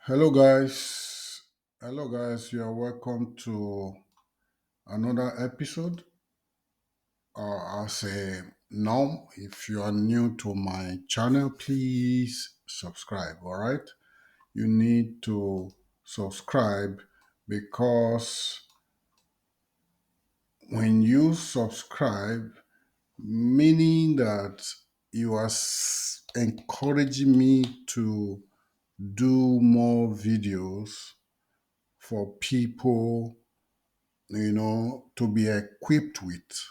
Hello, guys. Hello, guys. You are welcome to another episode. As a norm, if you are new to my channel, please subscribe. All right. You need to subscribe because when you subscribe, meaning that you are encouraging me to do more videos for people to be equipped with.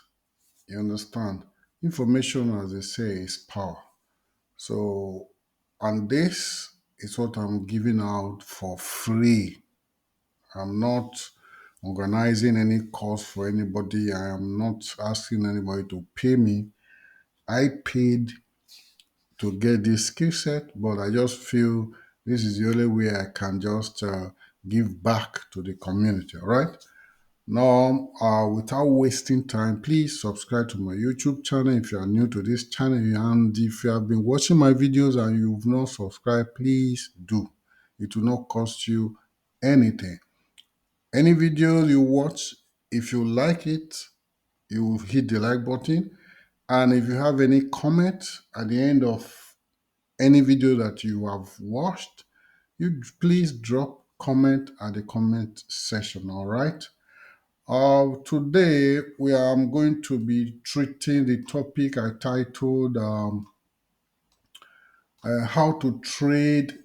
You understand? Information, as they say, is power. So, and this is what I'm giving out for free. I'm not organizing any course for anybody. I am not asking anybody to pay me. I paid to get this skill set, but I just feel this is the only way I can just give back to the community. All right. Now, without wasting time, please subscribe to my YouTube channel if you are new to this channel. And if you have been watching my videos and you've not subscribed, please do. It will not cost you anything. Any video you watch, if you like it, you hit the like button. And if you have any comment at the end of any video that you have watched, you please drop comment at the comment section. All right. Today, I'm going to be treating the topic I titled How to Trade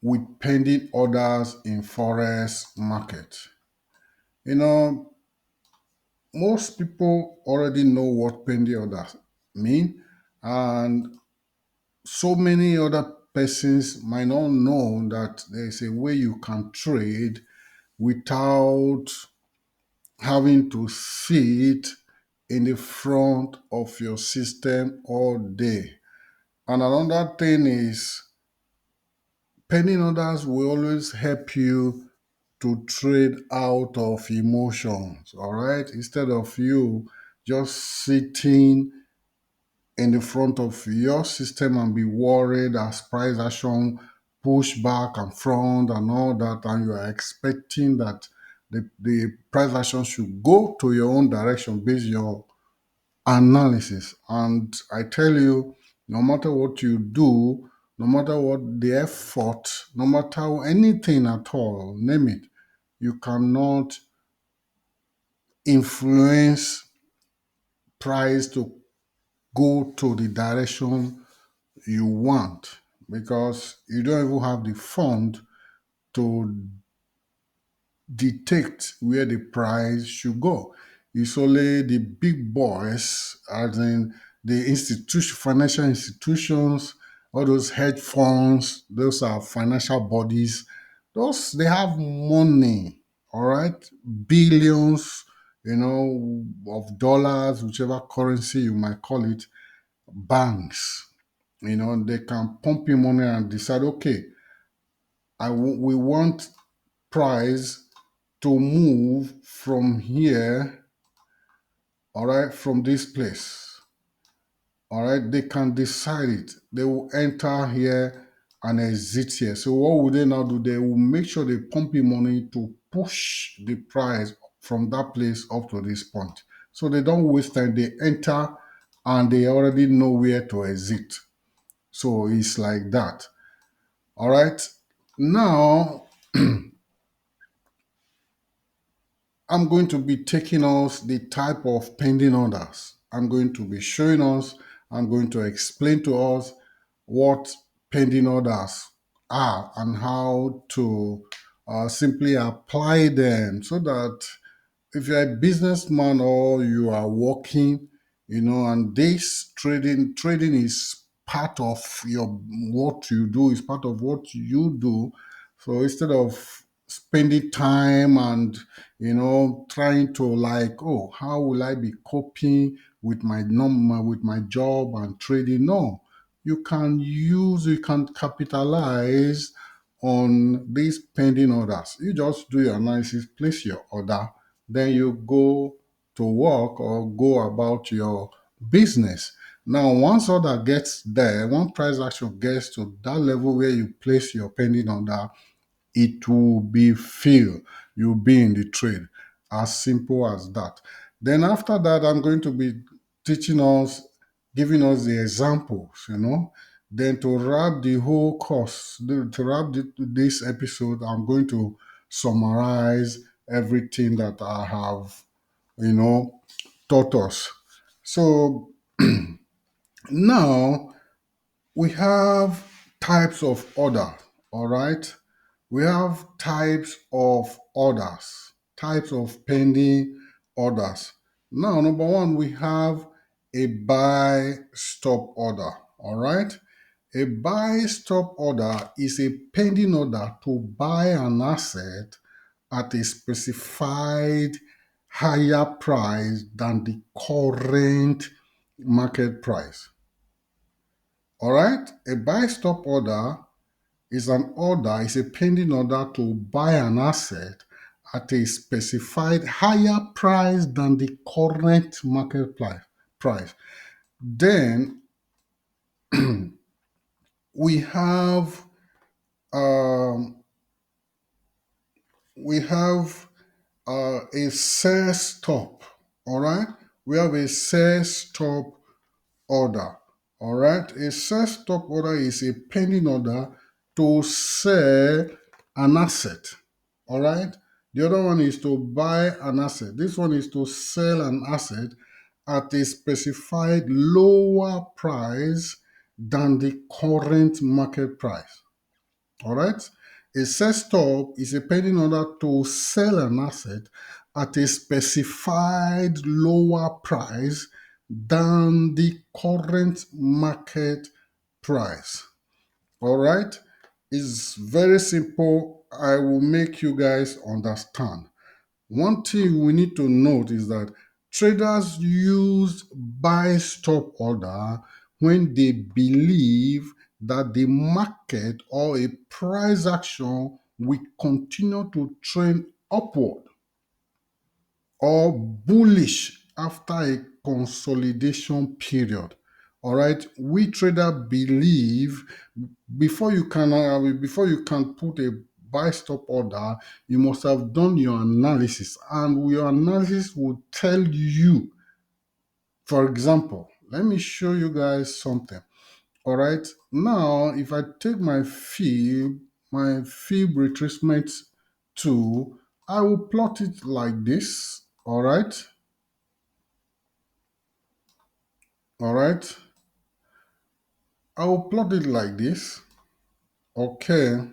with Pending Orders in Forex Market. You know, most people already know what pending orders mean, and so many other persons might not know that there's a way you can trade without having to sit in the front of your system all day. And another thing is, pending orders will always help you to trade out of emotions, all right? Instead of you just sitting in the front of your system and be worried as price action push back and front and all that, and you are expecting that the price action should go to your own direction based on your analysis. And I tell you, no matter what you do, no matter what the effort, no matter anything at all, name it, you cannot influence price to go to the direction you want because you don't even have the fund to detect where the price should go. It's only the big boys, as in the institution, financial institutions, all those hedge funds, those are financial bodies. Those they have money, all right, billions, of dollars, whichever currency you might call it, banks. They can pump you money and decide, okay, we want price to move from here, all right, from this place, all right. They can decide it. They will enter here and exit here. So what will they now do? They will make sure they pump in money to push the price from that place up to this point. So they don't waste time. They enter and they already know where to exit. So it's like that. All right. Now I'm going to be taking us the type of pending orders. I'm going to be showing us, I'm going to explain to us what pending orders are and how to simply apply them so that if you're a businessman or you are working, and this trading is part of your what you do, is part of what you do. So instead of spending time and trying to like, oh, how will I be coping with my number with my job and trading? No, you can capitalize on these pending orders. You just do your analysis, place your order, then you go to work or go about your business. Now, once order gets there, one price action gets to that level where you place your pending order, it will be filled. You'll be in the trade. As simple as that. Then after that, I'm going to be teaching us, giving us the examples, Then to wrap the whole course, to wrap this episode, I'm going to summarize everything that I have, taught us. So now we have types of order, all right? We have types of orders, types of pending orders. Now, number one, we have a buy stop order, all right? A buy stop order is a pending order to buy an asset at a specified higher price than the current market price. All right? A buy stop order is a pending order to buy an asset at a specified higher price than the current market price. Then we have um, we have a sell stop. All right, we have a sell stop order. All right, a sell stop order is a pending order to sell an asset. All right, the other one is to buy an asset. This one is to sell an asset at a specified lower price than the current market price. All right. A sell stop is a pending order to sell an asset at a specified lower price than the current market price. All right. It's very simple. I will make you guys understand. One thing we need to note is that traders use buy stop order when they believe that the market or a price action will continue to trend upward or bullish after a consolidation period. All right, we trader believe before you can put a buy stop order, you must have done your analysis, and your analysis will tell you. For example, let me show you guys something. All right, now if I take my fib retracement tool, I will plot it like this. All right, I will plot it like this. Okay,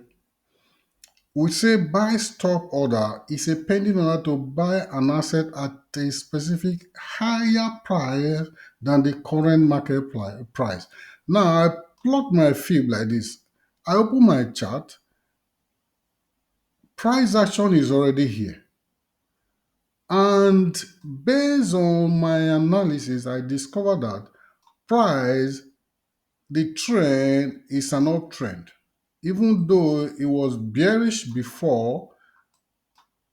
we say buy stop order is a pending order to buy an asset at a specific higher price than the current market price. Now I plot my fib like this. I open my chart. Price action is already here. And based on my analysis, I discovered that price, the trend is an uptrend. Even though it was bearish before,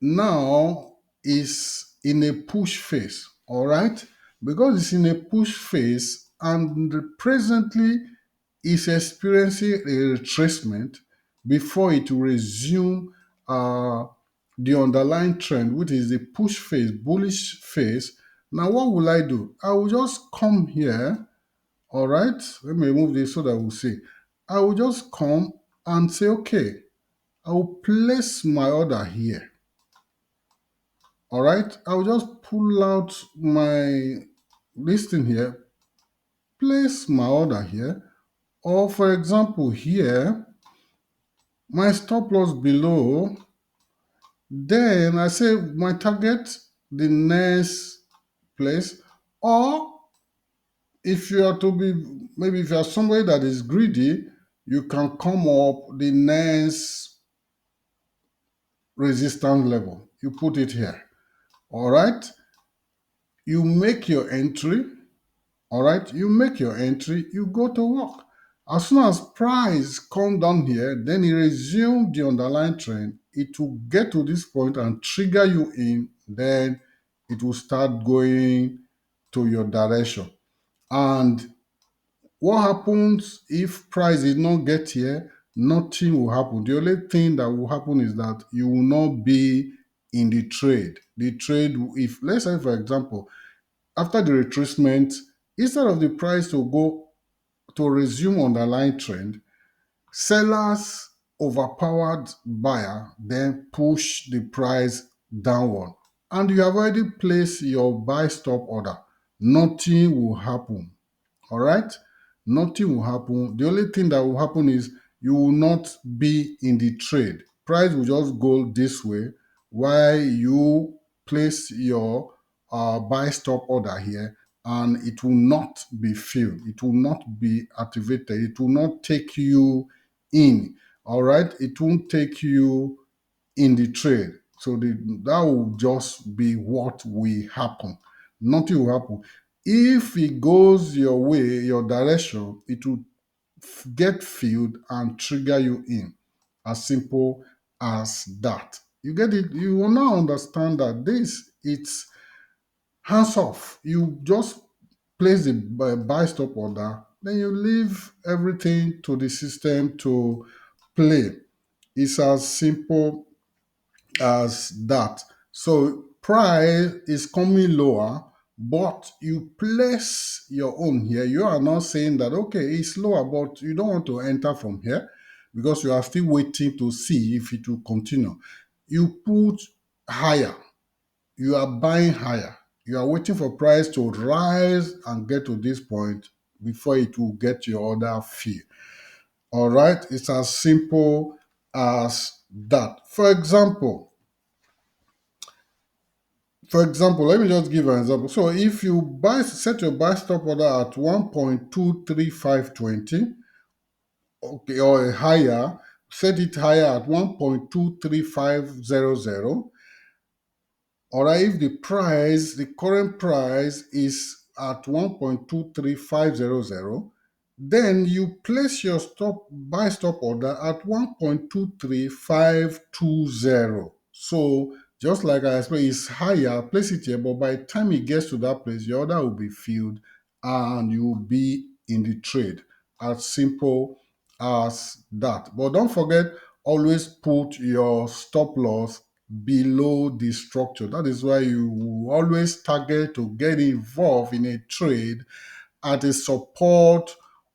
now is in a push phase. All right, because it's in a push phase and presently is experiencing a retracement before it will resume the underlying trend, which is the push phase, bullish phase. Now what will I do? I will just come here. All right, let me remove this so that we'll see. I will just come and say, okay, I will place my order here. All right, I'll just pull out my listing here, place my order here, or for example here, my stop loss below. Then I say my target, the next place, or if you are to be, maybe if you are somebody that is greedy, you can come up the next resistance level. You put it here. All right, you make your entry. All right, you make your entry, you go to work. As soon as price come down here, then it resume the underlying trend. It will get to this point and trigger you in. Then it will start going to your direction. And What happens if price did not get here? Nothing will happen. The only thing that will happen is that you will not be in the trade. The trade, if let's say for example, after the retracement, instead of the price to go to resume underlying trend, sellers overpowered buyer, then push the price downward. And you have already placed your buy stop order. Nothing will happen. All right? Nothing will happen. The only thing that will happen is you will not be in the trade. Price will just go this way while you place your buy stop order here, and it will not be filled. It will not be activated. It will not take you in. All right? It won't take you in the trade. So that will just be what will happen. Nothing will happen. If it goes your way, your direction, it will get filled and trigger you in. As simple as that. You get it? You will now understand that this, it's hands off. You just place the buy stop order, then you leave everything to the system to play. It's as simple as that. So price is coming lower, but you place your own here. You are not saying that okay, it's lower, but you don't want to enter from here because you are still waiting to see if it will continue. You put higher. You are buying higher. You are waiting for price to rise and get to this point before it will get your order fee. All right, it's as simple as that. For example, let me just give an example. So if you set your buy stop order at 1.23520, okay, or higher, set it higher at 1.23500. All right, if the current price is at 1.23500, then you place your buy stop order at 1.23520. So just like I explained, it's higher, place it here, but by the time it gets to that place, your order will be filled and you will be in the trade. As simple as that. But don't forget, always put your stop loss below the structure. That is why you will always target to get involved in a trade at a support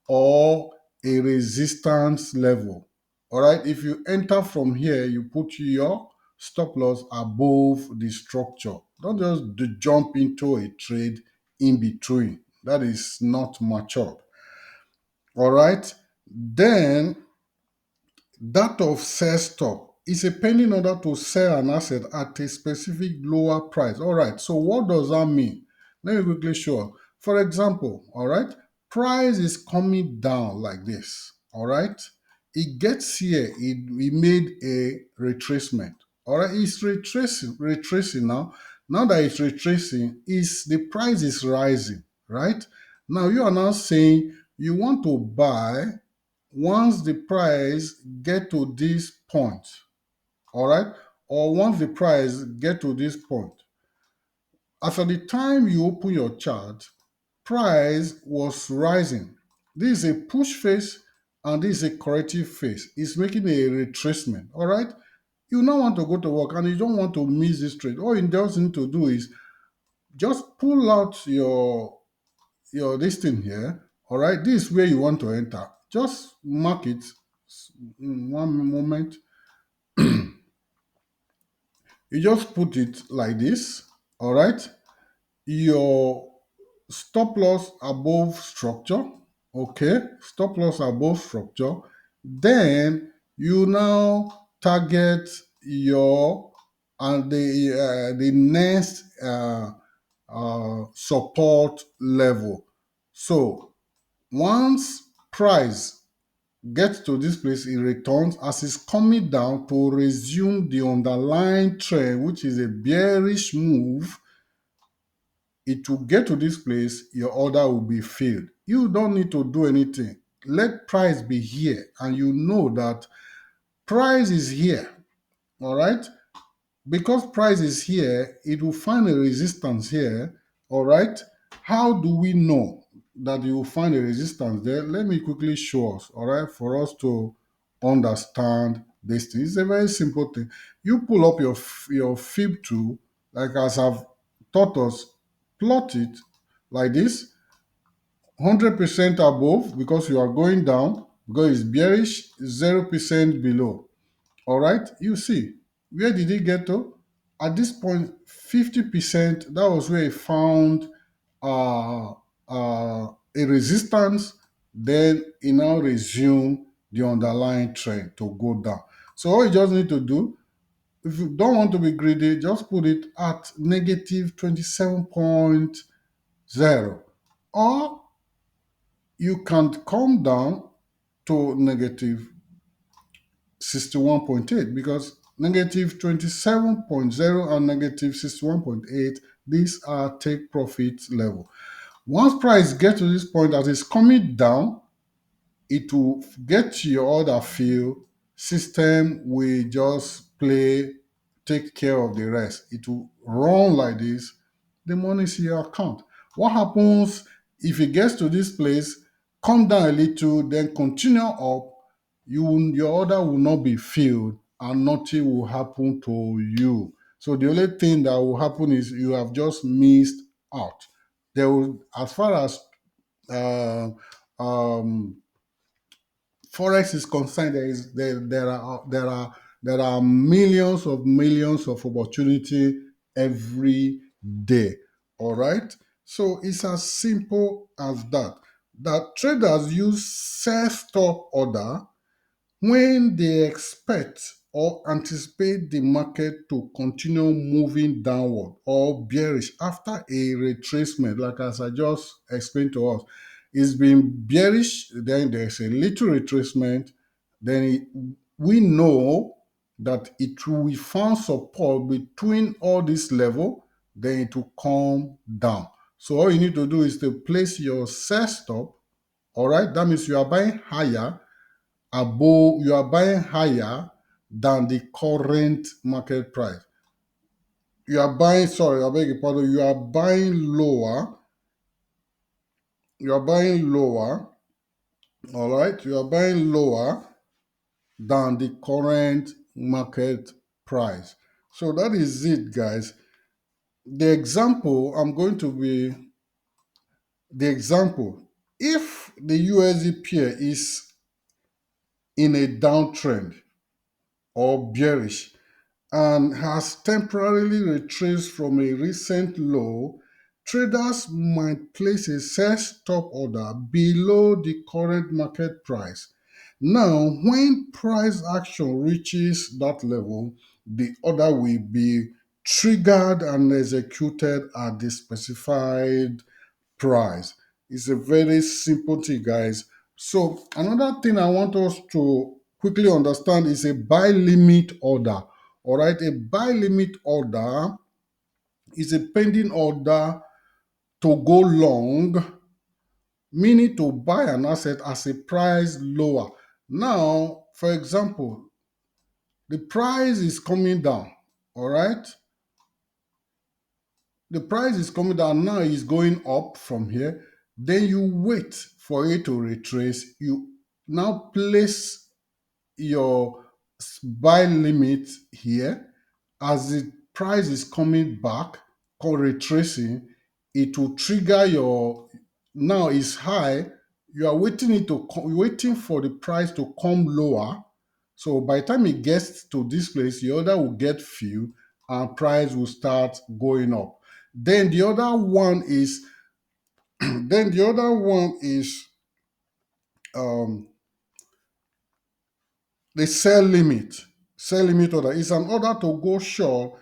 or a resistance level. All right, if you enter from here, you put your stop loss above the structure. Don't just jump into a trade in between. That is not matured. All right, then that of sell stop is a pending order to sell an asset at a specific lower price. All right, so what does that mean? Let me quickly show. For example, all right, price is coming down like this. All right, it gets here, it made a retracement. All right, it's retracing now. Now that it's retracing, is the price is rising, right? Now you are now saying you want to buy once the price get to this point, all right, or once the price get to this point, after the time you open your chart, price was rising. This is a push phase and this is a corrective phase. It's making a retracement, all right. You now want to go to work and you don't want to miss this trade. All you just need to do is just pull out your this thing here. All right, this is where you want to enter. Just mark it in one moment. You just put it like this. All right, your stop loss above structure. Okay, stop loss above structure. Then you now target your and the next support level. So once price gets to this place, it returns as it's coming down to resume the underlying trend, which is a bearish move. It will get to this place, your order will be filled. You don't need to do anything. Let price be here, and you know that price is here. All right, because price is here, it will find a resistance here. All right, how do we know that you will find a resistance there. Let me quickly show us, all right, for us to understand this thing. It's a very simple thing. You pull up your fib tool, like as I've taught us, plot it like this, 100% above because you are going down, because it's bearish, 0% below. All right, you see, where did it get to? At this point, 50%, that was where it found uh, a resistance, then it now resume the underlying trend to go down. So all you just need to do, if you don't want to be greedy, just put it at negative 27.0. Or you can come down to negative 61.8 because negative 27.0 and negative 61.8, these are take profit level. Once price get to this point that is coming down, it will get to your order field. System will just play, take care of the rest. It will run like this. The money is in your account. What happens if it gets to this place, come down a little, then continue up? Your order will not be filled and nothing will happen to you. So the only thing that will happen is you have just missed out. There will, as far as uh, um, Forex is concerned, there are millions of opportunity every day. All right. So it's as simple as that. That traders use sell stop order when they expect or anticipate the market to continue moving downward or bearish after a retracement, like as I just explained to us. It's been bearish, then there's a little retracement, then we know that it will find support between all this level, then it will come down. So all you need to do is to place your sell stop. All right, that means you are buying higher above, you are buying higher than the current market price. You are buying, sorry, I beg your pardon, you are buying lower, all right? You are buying lower than the current market price. So that is it, guys. The example, I'm going to be, the example, if the USD pair is in a downtrend or bearish, and has temporarily retraced from a recent low, traders might place a sell stop order below the current market price. Now, when price action reaches that level, the order will be triggered and executed at the specified price. It's a very simple thing, guys. So another thing I want us to quickly understand is a buy limit order. All right, a buy limit order is a pending order to go long, meaning to buy an asset as a price lower. Now, for example, the price is coming down. All right, the price is coming down now, is going up from here. Then you wait for it to retrace. You now place your buy limit here. As the price is coming back or retracing, it will trigger your, now is high, you are waiting it to waiting for the price to come lower. So by the time it gets to this place, the order will get filled and price will start going up. Then the other one is then the other one is um, the sell limit. Sell limit order is an order to go short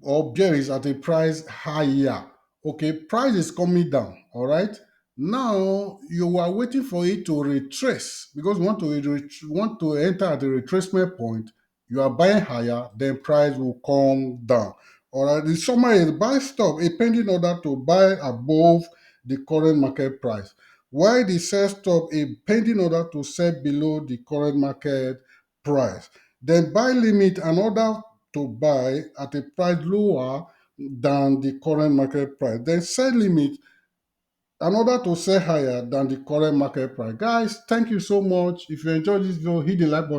or bearish at a price higher. Okay, price is coming down. All right. Now you are waiting for it to retrace because you want to enter at the retracement point. You are buying higher, then price will come down. All right. The summary is buy stop a pending order to buy above the current market price. While the sell stop a pending order to sell below the current market price. Then buy limit an order to buy at a price lower than the current market price. Then sell limit in order to sell higher than the current market price. Guys, thank you so much. If you enjoyed this video, hit the like button.